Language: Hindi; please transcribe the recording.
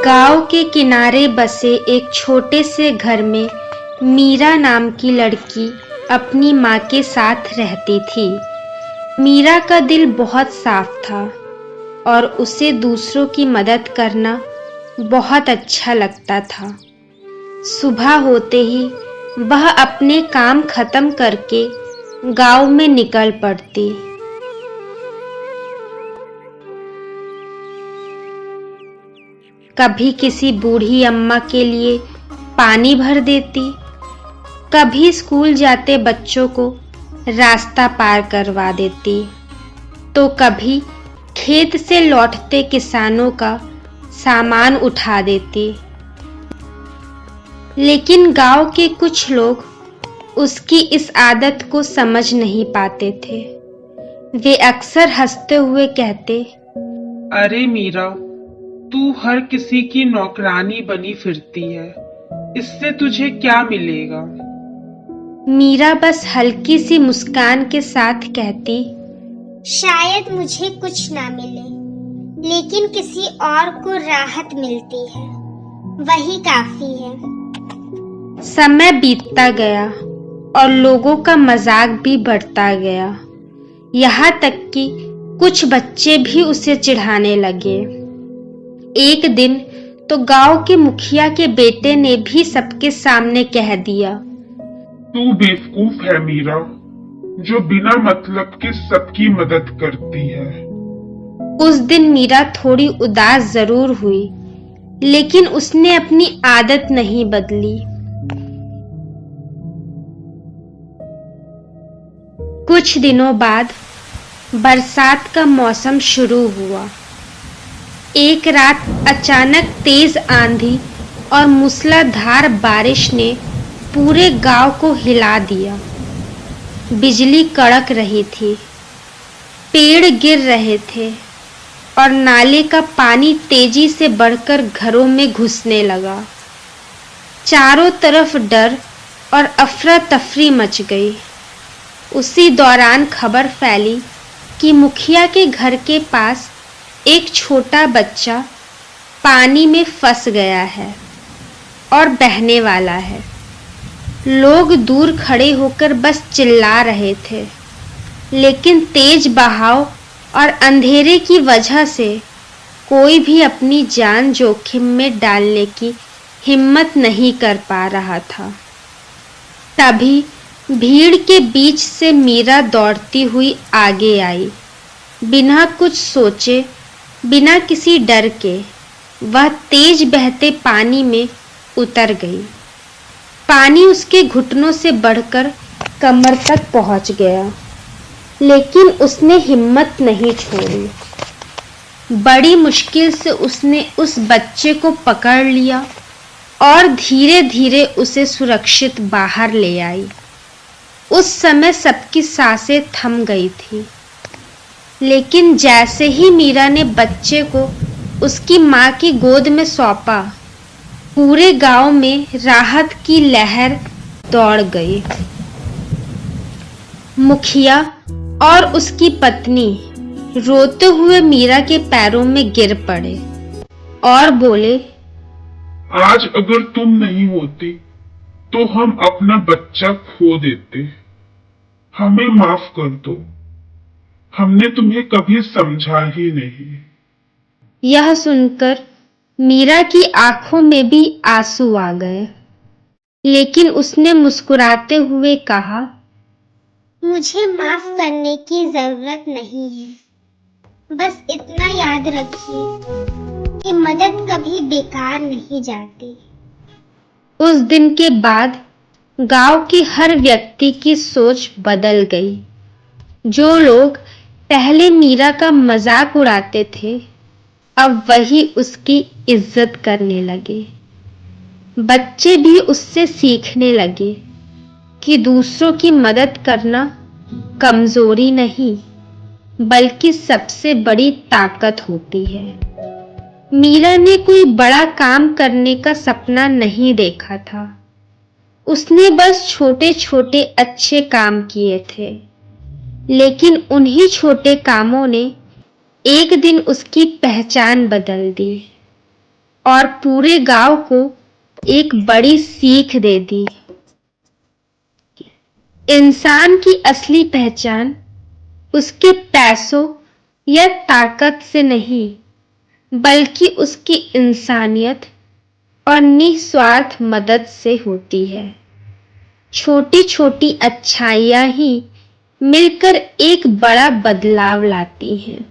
गांव के किनारे बसे एक छोटे से घर में मीरा नाम की लड़की अपनी माँ के साथ रहती थी। मीरा का दिल बहुत साफ था और उसे दूसरों की मदद करना बहुत अच्छा लगता था। सुबह होते ही वह अपने काम खत्म करके गांव में निकल पड़ती। कभी किसी बूढ़ी अम्मा के लिए पानी भर देती, कभी स्कूल जाते बच्चों को रास्ता पार करवा देती, तो कभी खेत से लौटते किसानों का सामान उठा देती। लेकिन गांव के कुछ लोग उसकी इस आदत को समझ नहीं पाते थे। वे अक्सर हंसते हुए कहते, अरे मीरा, तू हर किसी की नौकरानी बनी फिरती है, इससे तुझे क्या मिलेगा? मीरा बस हल्की सी मुस्कान के साथ कहती, शायद मुझे कुछ ना मिले, लेकिन किसी और को राहत मिलती है, वही काफी है। समय बीतता गया और लोगों का मजाक भी बढ़ता गया। यहाँ तक कि कुछ बच्चे भी उसे चिढ़ाने लगे। एक दिन तो गांव के मुखिया के बेटे ने भी सबके सामने कह दिया, तू बेवकूफ है मीरा, जो बिना मतलब के सबकी मदद करती है। उस दिन मीरा थोड़ी उदास जरूर हुई, लेकिन उसने अपनी आदत नहीं बदली। कुछ दिनों बाद बरसात का मौसम शुरू हुआ। एक रात अचानक तेज आंधी और मूसलाधार बारिश ने पूरे गांव को हिला दिया। बिजली कड़क रही थी, पेड़ गिर रहे थे और नाले का पानी तेजी से बढ़कर घरों में घुसने लगा। चारों तरफ डर और अफरा तफरी मच गई। उसी दौरान खबर फैली कि मुखिया के घर के पास एक छोटा बच्चा पानी में फंस गया है और बहने वाला है। लोग दूर खड़े होकर बस चिल्ला रहे थे, लेकिन तेज बहाव और अंधेरे की वजह से कोई भी अपनी जान जोखिम में डालने की हिम्मत नहीं कर पा रहा था। तभी भीड़ के बीच से मीरा दौड़ती हुई आगे आई। बिना कुछ सोचे, बिना किसी डर के वह तेज बहते पानी में उतर गई। पानी उसके घुटनों से बढ़कर कमर तक पहुंच गया, लेकिन उसने हिम्मत नहीं छोड़ी। बड़ी मुश्किल से उसने उस बच्चे को पकड़ लिया और धीरे धीरे उसे सुरक्षित बाहर ले आई। उस समय सबकी सांसें थम गई थी, लेकिन जैसे ही मीरा ने बच्चे को उसकी माँ की गोद में सौंपा, पूरे गांव में राहत की लहर दौड़ गई। मुखिया और उसकी पत्नी रोते हुए मीरा के पैरों में गिर पड़े और बोले, आज अगर तुम नहीं होती तो हम अपना बच्चा खो देते। हमें माफ कर दो, हमने तुम्हें कभी समझा ही नहीं। यह सुनकर मीरा की आंखों में भी आंसू आ गए, लेकिन उसने मुस्कुराते हुए कहा, मुझे माफ करने की जरूरत नहीं है, बस इतना याद रखिए कि मदद कभी बेकार नहीं जाती। उस दिन के बाद गांव की हर व्यक्ति की सोच बदल गई। जो लोग पहले मीरा का मजाक उड़ाते थे, अब वही उसकी इज्जत करने लगे। बच्चे भी उससे सीखने लगे कि दूसरों की मदद करना कमजोरी नहीं, बल्कि सबसे बड़ी ताकत होती है। मीरा ने कोई बड़ा काम करने का सपना नहीं देखा था। उसने बस छोटे छोटे अच्छे काम किए थे, लेकिन उन्हीं छोटे कामों ने एक दिन उसकी पहचान बदल दी। और पूरे गांव को एक बड़ी सीख दे दी। इंसान की असली पहचान उसके पैसों या ताकत से नहीं, बल्कि उसकी इंसानियत और निस्वार्थ मदद से होती है। छोटी छोटी अच्छाइयां ही मिलकर एक बड़ा बदलाव लाती हैं।